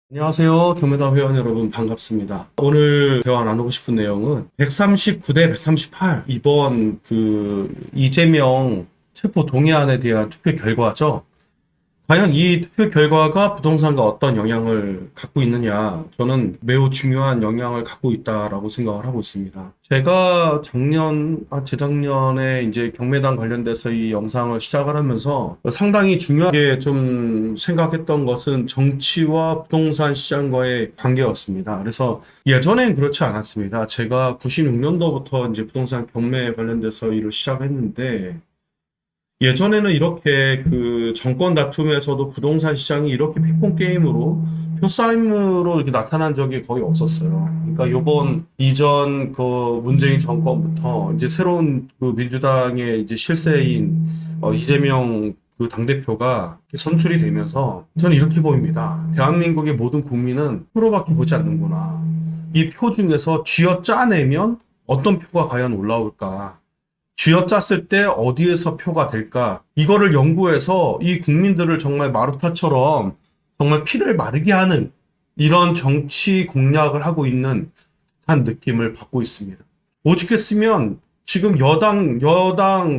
안녕하세요. 경매당 회원 여러분 반갑습니다. 오늘 대화 나누고 싶은 내용은 139대 138 이번 이재명 체포 동의안에 대한 투표 결과죠. 과연 이 투표 결과가 부동산과 어떤 영향을 갖고 있느냐, 저는 매우 중요한 영향을 갖고 있다라고 생각을 하고 있습니다. 제가 재작년에 이제 경매당 관련돼서 이 영상을 시작을 하면서 상당히 중요하게 좀 생각했던 것은 정치와 부동산 시장과의 관계였습니다. 그래서 예전엔 그렇지 않았습니다. 제가 96년도부터 이제 부동산 경매 관련돼서 일을 시작했는데, 예전에는 이렇게 정권 다툼에서도 부동산 시장이 이렇게 핑퐁 게임으로 표싸움으로 이렇게 나타난 적이 거의 없었어요. 그러니까 요번 이전 문재인 정권부터 이제 새로운 민주당의 이제 실세인 이재명 당대표가 선출이 되면서 저는 이렇게 보입니다. 대한민국의 모든 국민은 표로밖에 보지 않는구나. 이 표 중에서 쥐어 짜내면 어떤 표가 과연 올라올까? 쥐어짰을 때 어디에서 표가 될까? 이거를 연구해서 이 국민들을 정말 마루타처럼 정말 피를 마르게 하는 이런 정치 공략을 하고 있는 듯한 느낌을 받고 있습니다. 오죽했으면 지금 여당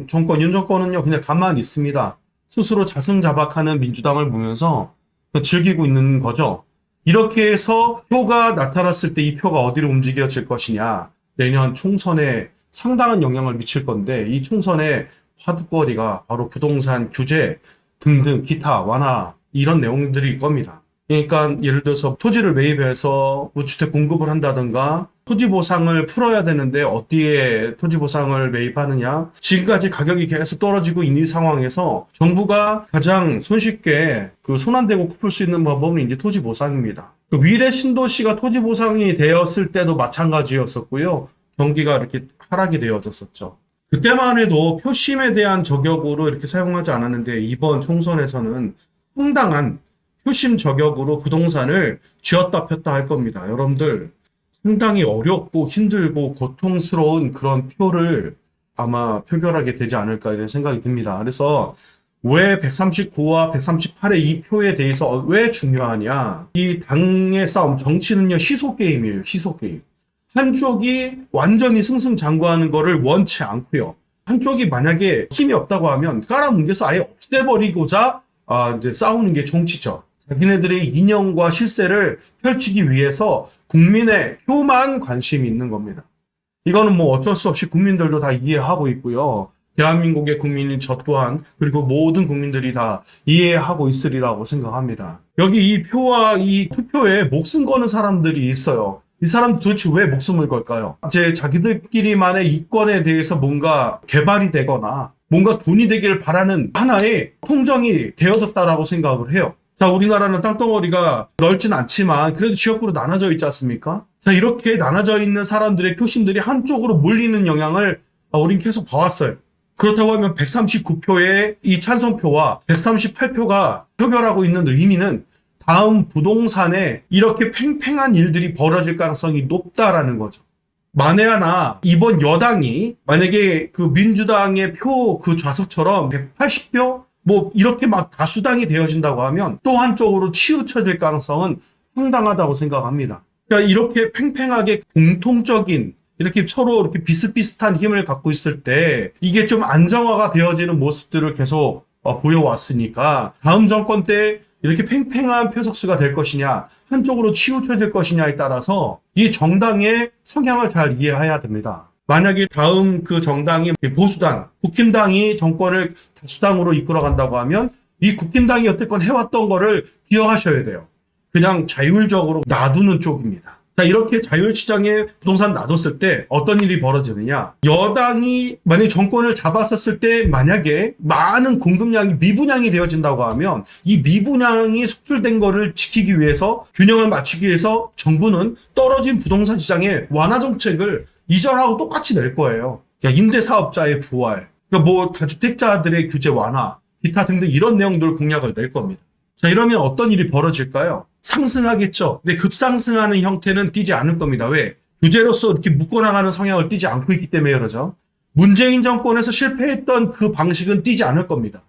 정권, 윤 정권은요, 그냥 가만히 있습니다. 스스로 자승자박하는 민주당을 보면서 즐기고 있는 거죠. 이렇게 해서 표가 나타났을 때 이 표가 어디로 움직여질 것이냐. 내년 총선에 상당한 영향을 미칠 건데, 이 총선의 화두거리가 바로 부동산 규제 등등 기타 완화 이런 내용들일 겁니다. 그러니까 예를 들어서 토지를 매입해서 주택 공급을 한다든가, 토지 보상을 풀어야 되는데 어디에 토지 보상을 매입하느냐. 지금까지 가격이 계속 떨어지고 있는 상황에서 정부가 가장 손쉽게 손 안 대고 풀 수 있는 방법은 이제 토지 보상입니다. 위례 신도시가 토지 보상이 되었을 때도 마찬가지였었고요. 경기가 이렇게 하락이 되어졌었죠. 그때만 해도 표심에 대한 저격으로 이렇게 사용하지 않았는데, 이번 총선에서는 상당한 표심 저격으로 부동산을 쥐었다 폈다 할 겁니다. 여러분들 상당히 어렵고 힘들고 고통스러운 그런 표를 아마 표결하게 되지 않을까 이런 생각이 듭니다. 그래서 왜 139와 138의 이 표에 대해서 왜 중요하냐. 이 당의 싸움, 정치는요 시소 게임이에요. 시소 게임. 한쪽이 완전히 승승장구하는 거를 원치 않고요. 한쪽이 만약에 힘이 없다고 하면 깔아뭉개서 아예 없애버리고자 이제 싸우는 게 정치죠. 자기네들의 이념과 실세를 펼치기 위해서 국민의 표만 관심이 있는 겁니다. 이거는 뭐 어쩔 수 없이 국민들도 다 이해하고 있고요. 대한민국의 국민인 저 또한, 그리고 모든 국민들이 다 이해하고 있으리라고 생각합니다. 여기 이 표와 이 투표에 목숨 거는 사람들이 있어요. 이 사람 도대체 왜 목숨을 걸까요? 이제 자기들끼리만의 이권에 대해서 뭔가 개발이 되거나 뭔가 돈이 되기를 바라는 하나의 통정이 되어졌다라고 생각을 해요. 자, 우리나라는 땅덩어리가 넓진 않지만 그래도 지역구로 나눠져 있지 않습니까? 자, 이렇게 나눠져 있는 사람들의 표심들이 한쪽으로 몰리는 영향을 우린 계속 봐왔어요. 그렇다고 하면 139표의 이 찬성표와 138표가 표결하고 있는 의미는 다음 부동산에 이렇게 팽팽한 일들이 벌어질 가능성이 높다라는 거죠. 만에 하나 이번 여당이 만약에 민주당의 표 좌석처럼 180표 뭐 이렇게 막 다수당이 되어진다고 하면 또 한쪽으로 치우쳐질 가능성은 상당하다고 생각합니다. 그러니까 이렇게 팽팽하게 공통적인 이렇게 서로 이렇게 비슷비슷한 힘을 갖고 있을 때 이게 좀 안정화가 되어지는 모습들을 계속 보여왔으니까 다음 정권 때 이렇게 팽팽한 표석수가 될 것이냐, 한쪽으로 치우쳐질 것이냐에 따라서 이 정당의 성향을 잘 이해해야 됩니다. 만약에 다음 정당이 보수당, 국힘당이 정권을 다수당으로 이끌어간다고 하면 이 국힘당이 여태껏 해왔던 거를 기억하셔야 돼요. 그냥 자율적으로 놔두는 쪽입니다. 자, 이렇게 자율시장에 부동산 놔뒀을 때 어떤 일이 벌어지느냐. 여당이 만약에 정권을 잡았었을 때 만약에 많은 공급량이 미분양이 되어진다고 하면 이 미분양이 속출된 거를 지키기 위해서 균형을 맞추기 위해서 정부는 떨어진 부동산 시장의 완화 정책을 이전하고 똑같이 낼 거예요. 그러니까 임대사업자의 부활, 그러니까 뭐 다주택자들의 규제 완화, 기타 등등 이런 내용들 공약을 낼 겁니다. 자, 이러면 어떤 일이 벌어질까요? 상승하겠죠. 근데 급상승하는 형태는 띄지 않을 겁니다. 왜? 규제로서 이렇게 묶어나가는 성향을 띄지 않고 있기 때문에 그러죠. 문재인 정권에서 실패했던 그 방식은 띄지 않을 겁니다.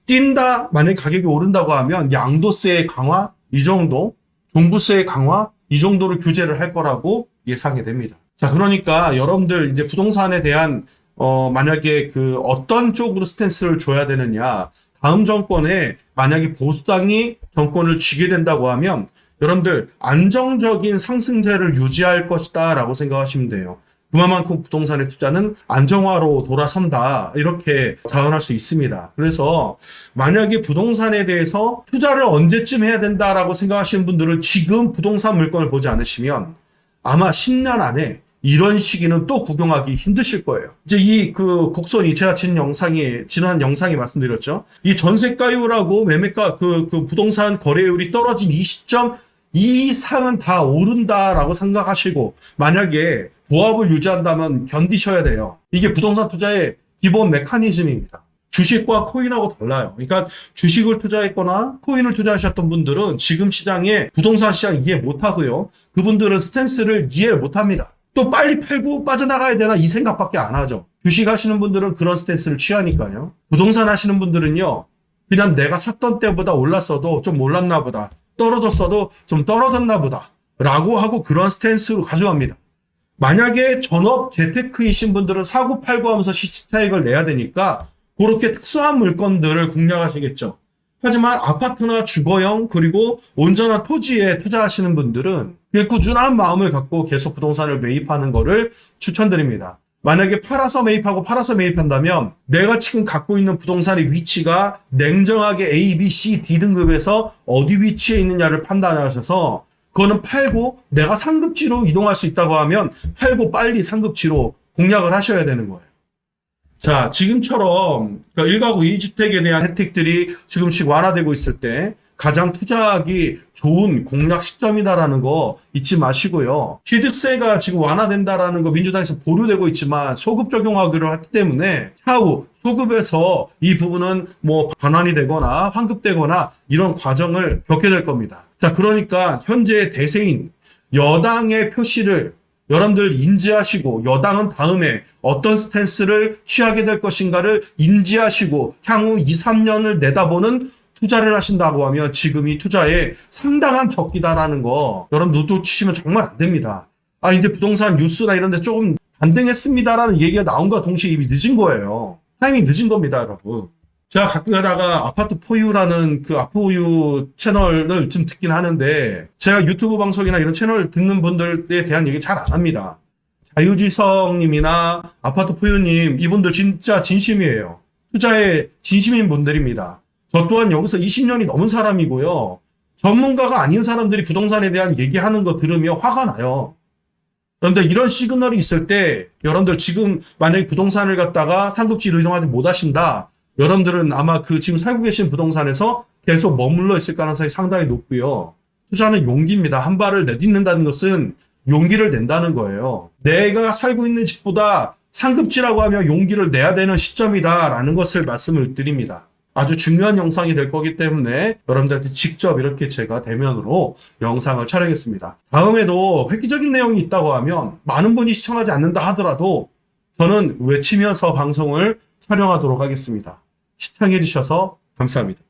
뛴다, 만약에 가격이 오른다고 하면 양도세 강화, 이 정도 종부세 강화 이 정도로 규제를 할 거라고 예상이 됩니다. 자, 그러니까 여러분들 이제 부동산에 대한 만약에 그 어떤 쪽으로 스탠스를 줘야 되느냐, 다음 정권에 만약에 보수당이 정권을 쥐게 된다고 하면 여러분들 안정적인 상승세를 유지할 것이다 라고 생각하시면 돼요. 그만큼 부동산의 투자는 안정화로 돌아선다 이렇게 자언할 수 있습니다. 그래서 만약에 부동산에 대해서 투자를 언제쯤 해야 된다라고 생각하시는 분들은 지금 부동산 물건을 보지 않으시면 아마 10년 안에 이런 시기는 또 구경하기 힘드실 거예요. 이제 이 그 곡선이 제가 지난 영상에 말씀드렸죠. 이 전세가율하고 매매가 그 부동산 거래율이 떨어진 이 시점 이 이상은 다 오른다라고 생각하시고 만약에 보합을 유지한다면 견디셔야 돼요. 이게 부동산 투자의 기본 메커니즘입니다. 주식과 코인하고 달라요. 그러니까 주식을 투자했거나 코인을 투자하셨던 분들은 지금 시장에 부동산 시장 이해 못하고요. 그분들은 스탠스를 이해 못합니다. 또 빨리 팔고 빠져나가야 되나 이 생각밖에 안 하죠. 주식 하시는 분들은 그런 스탠스를 취하니까요. 부동산 하시는 분들은요. 그냥 내가 샀던 때보다 올랐어도 좀 올랐나 보다. 떨어졌어도 좀 떨어졌나 보다. 라고 하고 그런 스탠스로 가져갑니다. 만약에 전업 재테크이신 분들은 사고 팔고 하면서 시세 차익을 내야 되니까 그렇게 특수한 물건들을 공략하시겠죠. 하지만 아파트나 주거형 그리고 온전한 토지에 투자하시는 분들은 꾸준한 마음을 갖고 계속 부동산을 매입하는 거를 추천드립니다. 만약에 팔아서 매입하고 팔아서 매입한다면 내가 지금 갖고 있는 부동산의 위치가 냉정하게 A, B, C, D 등급에서 어디 위치에 있느냐를 판단하셔서 그거는 팔고 내가 상급지로 이동할 수 있다고 하면 팔고 빨리 상급지로 공략을 하셔야 되는 거예요. 자, 지금처럼 1가구 2주택에 대한 혜택들이 지금씩 완화되고 있을 때 가장 투자하기 좋은 공략 시점이다라는 거 잊지 마시고요. 취득세가 지금 완화된다라는 거 민주당에서 보류되고 있지만 소급 적용하기로 했기 때문에 차후 소급에서 이 부분은 뭐 반환이 되거나 환급되거나 이런 과정을 겪게 될 겁니다. 자, 그러니까 현재 대세인 여당의 표시를 여러분들 인지하시고 여당은 다음에 어떤 스탠스를 취하게 될 것인가를 인지하시고 향후 2, 3년을 내다보는 투자를 하신다고 하면 지금 이 투자에 상당한 적기다라는 거 여러분 놓치시면 정말 안 됩니다. 아, 이제 부동산 뉴스나 이런 데 조금 반등했습니다라는 얘기가 나온과 동시에 이미 늦은 거예요. 타이밍 늦은 겁니다, 여러분. 제가 가끔 가다가 아파트 포유라는 그 아포유 채널을 좀 듣긴 하는데 제가 유튜브 방송이나 이런 채널 듣는 분들에 대한 얘기 잘 안 합니다. 자유지성님이나 아파트 포유님 이분들 진짜 진심이에요. 투자에 진심인 분들입니다. 저 또한 여기서 20년이 넘은 사람이고요. 전문가가 아닌 사람들이 부동산에 대한 얘기하는 거 들으면 화가 나요. 그런데 이런 시그널이 있을 때 여러분들 지금 만약에 부동산을 갖다가 상급지로 이동하지 못하신다. 여러분들은 아마 그 지금 살고 계신 부동산에서 계속 머물러 있을 가능성이 상당히 높고요. 투자는 용기입니다. 한 발을 내딛는다는 것은 용기를 낸다는 거예요. 내가 살고 있는 집보다 상급지라고 하면 용기를 내야 되는 시점이다라는 것을 말씀을 드립니다. 아주 중요한 영상이 될 거기 때문에 여러분들한테 직접 이렇게 제가 대면으로 영상을 촬영했습니다. 다음에도 획기적인 내용이 있다고 하면 많은 분이 시청하지 않는다 하더라도 저는 외치면서 방송을 촬영하도록 하겠습니다. 시청해 주셔서 감사합니다.